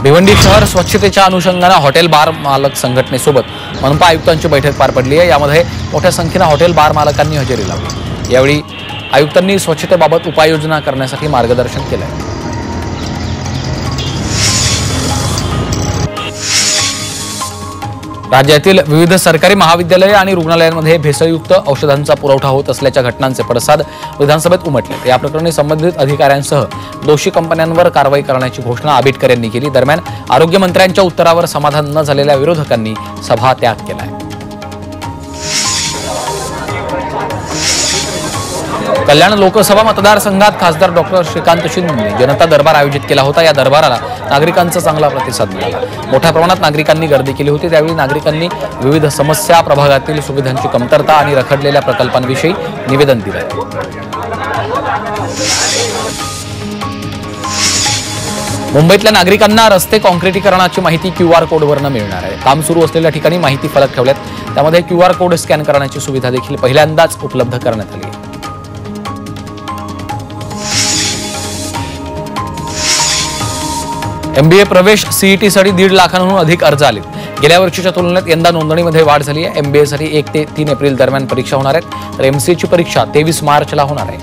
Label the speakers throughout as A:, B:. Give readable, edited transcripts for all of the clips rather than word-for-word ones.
A: भिवंडी शहर स्वच्छतेच्या अनुषंगाने हॉटेल बार मालक संघटनेसोबत मनपा आयुक्तांची बैठक पार पडली आहे। यामध्ये मोठ्या संख्येने हॉटेल बार मालकांनी हजेरी लावली। यावेळी आयुक्तांनी स्वच्छतेबाबत उपाययोजना करण्यासाठी मार्गदर्शन केले। राज्यातील विविध सरकारी महाविद्यालय आणि रुग्णालयांमध्ये भेसळयुक्त औषधांचा पुरवठा होत असल्याच्या घटनांचे पडसाद विधानसभेत उमटले। या प्रकरणी संबंधित अधिकाऱ्यांसह दोषी कंपन्यांवर कारवाई करण्याची घोषणा आबिटकर यांनी केली। दरम्यान आरोग्यमंत्र्यांच्या उत्तरावर समाधान न झालेल्या विरोधकांनी सभात्याग केलाय। कल्याण लोकसभा मतदारसंघात खासदार डॉक्टर श्रीकांत शिंदे जनता दरबार आयोजित केला होता। या दरबाराला नागरिकांचा चांगला प्रतिसाद मिळाला। मोठ्या प्रमाणात नागरिकांनी गर्दी केली होती। त्यावेळी नागरिकांनी विविध समस्या, प्रभागातील सुविधांची कमतरता आणि रखडलेल्या प्रकल्पांविषयी निवेदन दिले। मुंबईतल्या नागरिकांना रस्ते काँक्रिटीकरणाची माहिती QR कोडवरून मिळणार आहे। काम सुरू असलेल्या ठिकाणी माहिती फलक ठेवल्यात। त्यामध्ये QR कोड स्कॅन करण्याची सुविधा देखील पहिल्यांदाच उपलब्ध करण्यात आली आहे। MBA प्रवेश CET साठी 1.5 लाखांहून अधिक अर्ज आले। गेल्या वर्षीच्या तुलनेत यंदा नोंदणीमध्ये वाढ झाली आहे। MBA साठी 1 ते 3 एप्रिल दरम्यान परीक्षा होणार आहेत, तर MCA ची परीक्षा 23 मार्चला होणार आहे।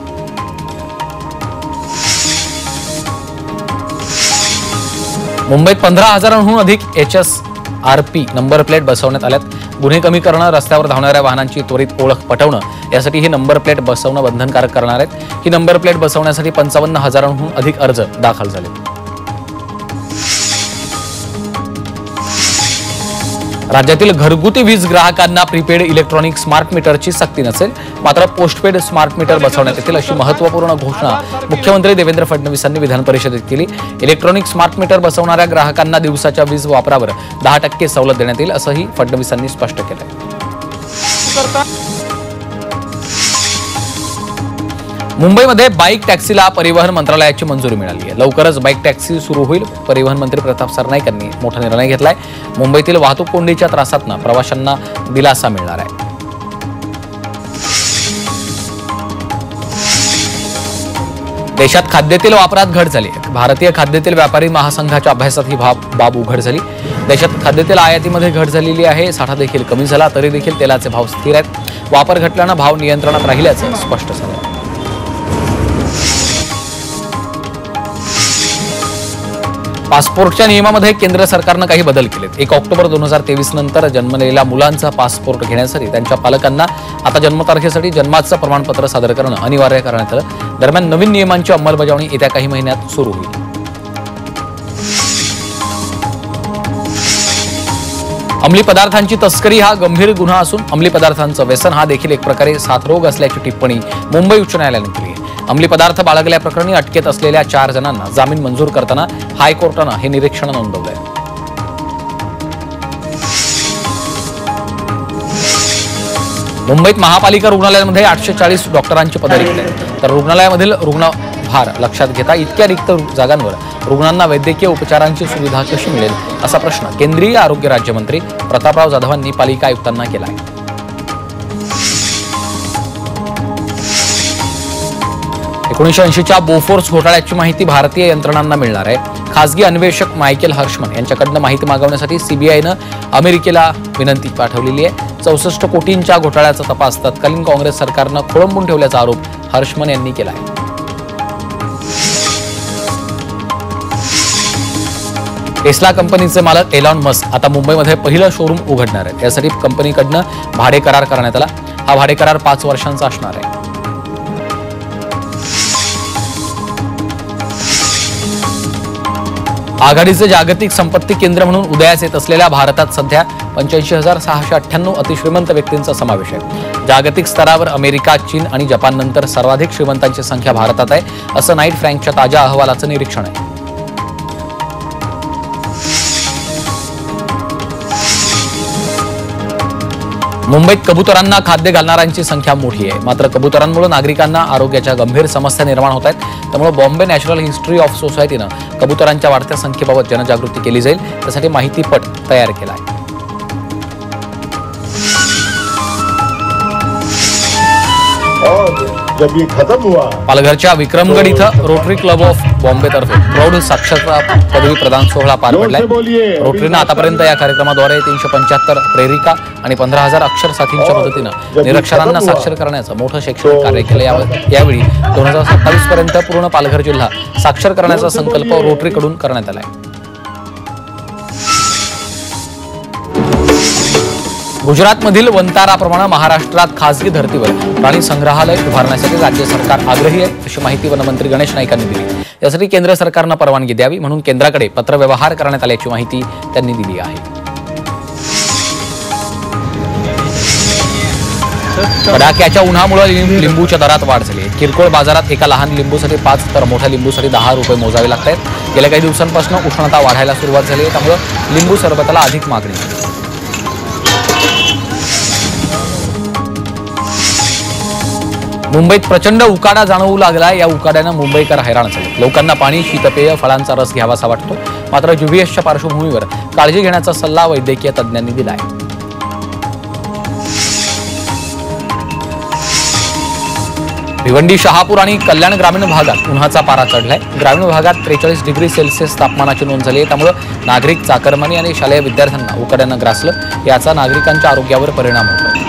A: मुंबईत 15,000हून अधिक HSRP नंबर प्लेट बसवण्यात आल्यात। गुन्हे कमी करणं, रस्त्यावर धावणाऱ्या वाहनांची त्वरित ओळख पटवणं यासाठी ही नंबर प्लेट बसवणं बंधनकारक करणार आहेत। ही नंबर प्लेट बसवण्यासाठी 55,000हून अधिक अर्ज दाखल झाले। राज्यातील घरगुती वीज ग्राहकांना प्रीपेड इलेक्ट्रॉनिक स्मार्ट मीटरची सक्ती नसेल, मात्र पोस्टपेड स्मार्ट मीटर बसवण्यात येतील अशी महत्त्वपूर्ण घोषणा मुख्यमंत्री देवेंद्र फडणवीसांनी विधान परिषदेत केली। इलेक्ट्रॉनिक स्मार्ट मीटर बसवणाऱ्या ग्राहकांना दिवसाच्या वीज वापरावर 10% सवलत देण्यात येईल असंही फडणवीसांनी स्पष्ट केलं। मुंबईमध्ये बाईक टॅक्सीला परिवहन मंत्रालयाची मंजुरी मिळाली आहे। लवकरच बाईक टॅक्सी सुरू होईल। परिवहन मंत्री प्रताप सरनाईक यांनी मोठा निर्णय घेतलाय। मुंबईतील वाहतूक कोंडीच्या त्रासातून प्रवाशांना दिलासा मिळणार आहे। देशात खाद्यतेल वापरात घट झाली। भारतीय खाद्यतेल व्यापारी महासंघाच्या अभ्यासात ही बाब उघड झाली। देशात खाद्यतेल आयातीमध्ये घट झालेली आहे। साठा देखील कमी झाला तरी देखील तेलाचे भाव स्थिर आहेत। वापर घटल्यानं भाव नियंत्रणात राहिल्याचं स्पष्ट झालं। पासपोर्टच्या नियमामध्ये केंद्र सरकारनं काही बदल केलेत। 1 ऑक्टोबर 2023 नंतर जन्मलेल्या मुलांचा पासपोर्ट घेण्यासाठी त्यांच्या पालकांना आता जन्मतारखेसाठी जन्माचं प्रमाणपत्र सादर करणं अनिवार्य करण्यात आलं। दरम्यान नवीन नियमांची अंमलबजावणी येत्या काही महिन्यात सुरू होईल। अंमली पदार्थांची तस्करी हा गंभीर गुन्हा असून अंमली पदार्थांचं व्यसन हा देखील एक प्रकारे साथरोग असल्याची टिप्पणी मुंबई उच्च न्यायालयाने केली आहे। अंमली पदार्थ बाळगल्याप्रकरणी अटकेत असलेल्या 4 जणांना जामीन मंजूर करताना हायकोर्टानं हे निरीक्षण नोंदवलंय। मुंबईत महापालिका रुग्णालयांमध्ये 840 डॉक्टरांची पदं रिक्त आहेत, तर रुग्णालयामधील रुग्णभार लक्षात घेता इतक्या रिक्त जागांवर रुग्णांना वैद्यकीय उपचारांची सुविधा कशी मिळेल असा प्रश्न केंद्रीय आरोग्य राज्यमंत्री प्रतापराव जाधवांनी पालिका आयुक्तांना केला आहे। 1980च्या बोफोर्स घोटाळ्याची माहिती भारतीय यंत्रणांना मिळणार आहे। खासगी अन्वेषक मायकेल हर्षमन यांच्याकडनं माहिती मागवण्यासाठी CBIनं अमेरिकेला विनंती पाठवलेली आहे। 64 कोटींच्या घोटाळ्याचा तपास तत्कालीन काँग्रेस सरकारनं खोळंबून ठेवल्याचा आरोप हर्षमन यांनी केला आहे। टेस्ला कंपनीचे मालक एलॉन मस्क आता मुंबईमध्ये पहिलं शोरूम उघडणार आहेत। यासाठी कंपनीकडनं भाडे करार करण्यात आला। हा भाडे करार 5 वर्षांचा असणार आहे। आघाडीचे जागतिक संपत्ती केंद्र म्हणून उदयास येत असलेल्या भारतात सध्या 85,698 अतिश्रीमंत व्यक्तींचा समावेश आहे। जागतिक स्तरावर अमेरिका, चीन आणि जपान नंतर सर्वाधिक श्रीमंतांची संख्या भारतात आहे, असं नाईट फ्रँकच्या ताज्या अहवालाचं निरीक्षण आहे। मुंबईत कबुतरांना खाद्य घालणाऱ्यांची संख्या मोठी आहे, मात्र कबुतरांमुळे नागरिकांना आरोग्याच्या गंभीर समस्या निर्माण होत आहेत। त्यामुळे बॉम्बे नॅशनल हिस्ट्री ऑफ सोसायटीनं कबुतरांच्या वाढत्या संख्येबाबत जनजागृती केली जाईल, त्यासाठी माहितीपट तयार केला आहे।
B: जब ये खत्म हुआ
A: पालघरच्या विक्रमगड इथं रोटरी क्लब ऑफ बॉम्बे तर्फे प्रौढ साक्षरता पदवी प्रदान सोहळा पार पडलाय। रोटरीनं आतापर्यंत या कार्यक्रमाद्वारे 375 प्रेरिका आणि 15,000 अक्षर साथींच्या मदतीनं निरक्षरांना साक्षर करण्याचं मोठं शैक्षणिक कार्य केलं। यावेळी 2027 पर्यंत पूर्ण पालघर जिल्हा साक्षर करण्याचा संकल्प रोटरीकडून करण्यात आलाय। गुजरातमधील वंताराप्रमाणे महाराष्ट्रात खासगी धर्तीवर प्राणी संग्रहालय उभारण्यासाठी राज्य सरकार आग्रही आहे, अशी माहिती वनमंत्री गणेश नाईकांनी दिली। यासाठी केंद्र सरकारनं परवानगी द्यावी म्हणून केंद्राकडे पत्रव्यवहार करण्यात आल्याची माहिती त्यांनी दिली आहे। कडाक्याच्या उन्हामुळे लिंबूच्या दरात वाढ झाली आहे। किरकोळ बाजारात एका लहान लिंबूसाठी 5 तर मोठ्या लिंबूसाठी 10 रुपये मोजावे लागत आहेत। गेल्या काही दिवसांपासून उष्णता वाढायला सुरुवात झाली आहे, त्यामुळे लिंबू सरबताला अधिक मागणी आहे। मुंबईत प्रचंड उकाडा जाणवू लागला। या उकाड्यानं मुंबईकर हैराण झाले। लोकांना पाणी, शीतपेय, फळांचा रस घ्यावासा वाटतो, मात्र जुबियसच्या पार्श्वभूमीवर काळजी घेण्याचा सल्ला वैद्यकीय तज्ज्ञांनी दिलाय। भिवंडी, शहापूर आणि कल्याण ग्रामीण भागात उन्हाचा पारा चढलाय। ग्रामीण भागात 43 डिग्री सेल्सिअस तापमानाची नोंद झाली आहे, त्यामुळे नागरिक, चाकरमानी आणि शालेय विद्यार्थ्यांना उकाड्यानं ग्रासलं। याचा नागरिकांच्या आरोग्यावर परिणाम होतोय।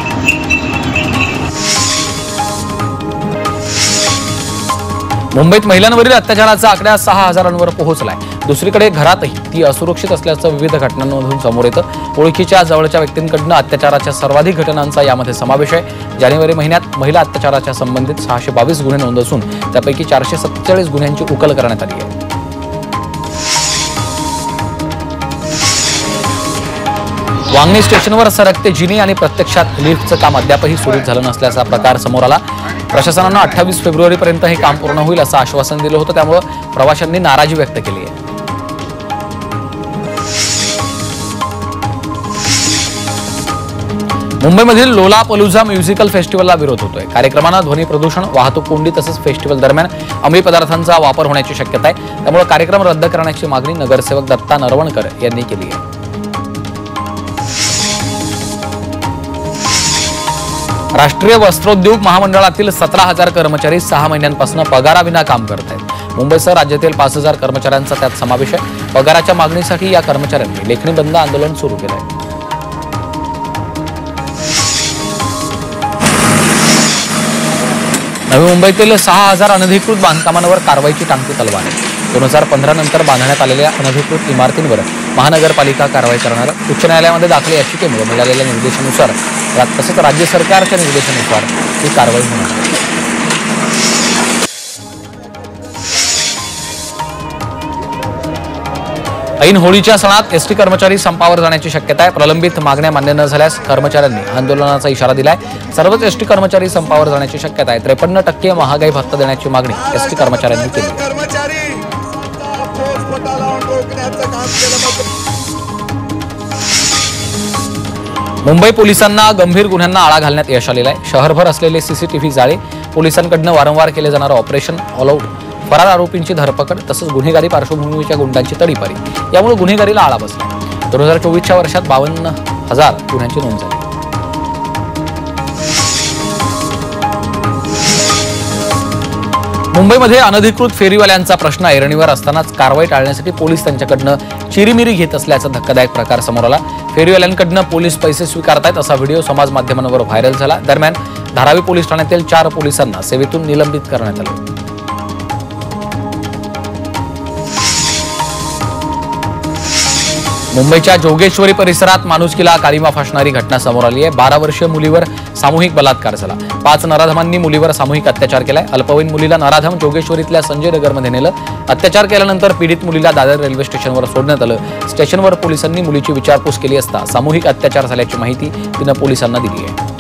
A: मुंबईत महिलांवरील अत्याचाराचा आकडा 6,000वर पोहोचलाय। दुसरीकडे घरातही ती असुरक्षित असल्याचं विविध घटनांमधून समोर येतं। ओळखीच्या जवळच्या व्यक्तींकडून अत्याचाराच्या सर्वाधिक घटनांचा यामध्ये समावेश आहे। जानेवारी महिन्यात महिला अत्याचाराच्या संबंधित 622 गुन्हे नोंद असून त्यापैकी 447 गुन्ह्यांची उकल करण्यात आली आहे। वांगणी स्टेशनवर सरकते जिने आणि प्रत्यक्षात लिफ्टचं काम अद्यापही सुरू झालं नसल्याचा प्रकार समोर आला। प्रशासनानं 28 फेब्रुवारीपर्यंत हे काम पूर्ण होईल असं आश्वासन दिलं होतं, त्यामुळे प्रवाशांनी नाराजी व्यक्त केली आहे। मुंबईमधील लोलापलुझा म्युझिकल फेस्टिवलला विरोध होतोय। कार्यक्रमांना ध्वनी प्रदूषण, वाहतूक कोंडी तसंच फेस्टिवल दरम्यान अंमली पदार्थांचा वापर होण्याची शक्यता आहे, त्यामुळे कार्यक्रम रद्द करण्याची मागणी नगरसेवक दत्ता नरवणकर यांनी केली आहे। राष्ट्रीय वस्त्रोद्योग महामंडळातील 17,000 कर्मचारी 6 महिन्यांपासून पगाराविना काम करत आहेत। मुंबईसह राज्यातील 5,000 कर्मचाऱ्यांचा त्यात समावेश आहे। पगाराच्या मागणीसाठी या कर्मचाऱ्यांनी लेखणी बंद आंदोलन सुरू केलं आहे। नवी मुंबईतील 6,000 अनधिकृत बांधकामांवर कारवाईची टांगती तलवार आहे। 2015 नंतर बांधण्यात आलेल्या अनधिकृत इमारतींवर महानगरपालिका कारवाई करणार। उच्च न्यायालयामध्ये दाखल याचिकेमुळे मिळालेल्या निर्देशानुसार तसंच राज्य सरकारच्या निर्देशानुसार ही कारवाई होणार आहे। ऐन होळीच्या सणात एसटी कर्मचारी संपावर जाण्याची शक्यता आहे। प्रलंबित मागण्या मान्य न झाल्यास कर्मचाऱ्यांनी आंदोलनाचा इशारा दिलाय। सर्वच एसटी कर्मचारी संपावर जाण्याची शक्यता आहे। 53% महागाई भत्ता देण्याची मागणी एसटी कर्मचाऱ्यांनी केली। मुंबई पोलिसांना गंभीर गुन्ह्यांना आळा घालण्यात यश आलेलं आहे। शहरभर असलेले सीसीटीव्ही जाळे, पोलिसांकडून वारंवार केले जाणारं ऑपरेशन ऑल आउट, फरार आरोपींची धरपकड तसंच गुन्हेगारी पार्श्वभूमीच्या गुंडांची तडीपारी यामुळे गुन्हेगारीला आळा बसला। 2024च्या वर्षात 52,000 गुन्ह्यांची नोंद झाली। मुंबईमध्ये अनधिकृत फेरीवाल्यांचा प्रश्न ऐरणीवर असतानाच कारवाई टाळण्यासाठी पोलीस त्यांच्याकडनं चिरीमिरी घेत असल्याचा धक्कादायक प्रकार समोर आला। फेरीवाल्यांकडनं पोलीस पैसे स्वीकारतायत असा व्हिडिओ समाज माध्यमांवर व्हायरल झाला। दरम्यान धारावी पोलीस ठाण्यातील 4 पोलिसांना सेवेतून निलंबित करण्यात आले। मुंबईच्या जोगेश्वरी परिसरात माणुसकीला काळीमा फासणारी घटना समोर आली आहे। 12 वर्षीय मुलीवर सामूहिक बलात्कार झाला। 5 नराधमांनी मुलीवर सामूहिक अत्याचार केलाय। अल्पवयीन मुलीला नराधम जोगेश्वरीतल्या संजय नगरमध्ये नेलं। अत्याचार केल्यानंतर पीडित मुलीला दादर रेल्वे स्टेशनवर सोडण्यात आलं। स्टेशनवर पोलिसांनी मुलीची विचारपूस केली असता सामूहिक अत्याचार झाल्याची माहिती तिनं पोलिसांना दिली आहे।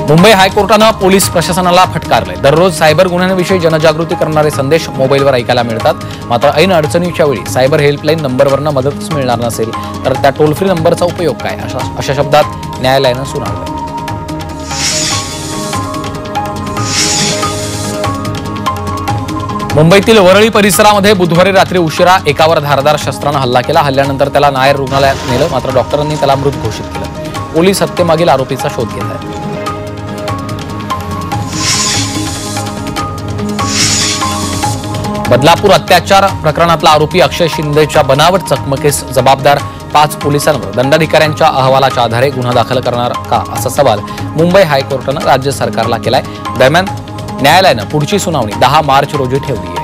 A: मुंबई हायकोर्टानं पोलीस प्रशासनाला फटकारलंय। दररोज सायबर गुन्ह्यांविषयी जनजागृती करणारे संदेश मोबाईलवर ऐकायला मिळतात, मात्र ऐन अडचणीच्या वेळी सायबर हेल्पलाईन नंबरवरनं मदतच मिळणार नसेल तर त्या टोल फ्री नंबरचा उपयोग काय, अशा शब्दात न्यायालयानं सुनावलंय। मुंबईतील वरळी परिसरामध्ये बुधवारी रात्री उशिरा एकावर धारदार शस्त्रानं हल्ला केला। हल्ल्यानंतर त्याला नायर रुग्णालयात नेलं, मात्र डॉक्टरांनी त्याला मृत घोषित केलं। पोलीस हत्येमागील आरोपीचा शोध घेत आहेत. बदलापूर अत्याचार प्रकरणातला आरोपी अक्षय शिंदेच्या बनावट चकमकीस जबाबदार 5 पोलिसांवर दंडाधिकाऱ्यांच्या अहवालाच्या आधारे गुन्हा दाखल करणार का असा सवाल मुंबई हायकोर्टानं राज्य सरकारला केलाय. दरम्यान न्यायालयानं पुढची सुनावणी 10 मार्च रोजी ठेवली आहे.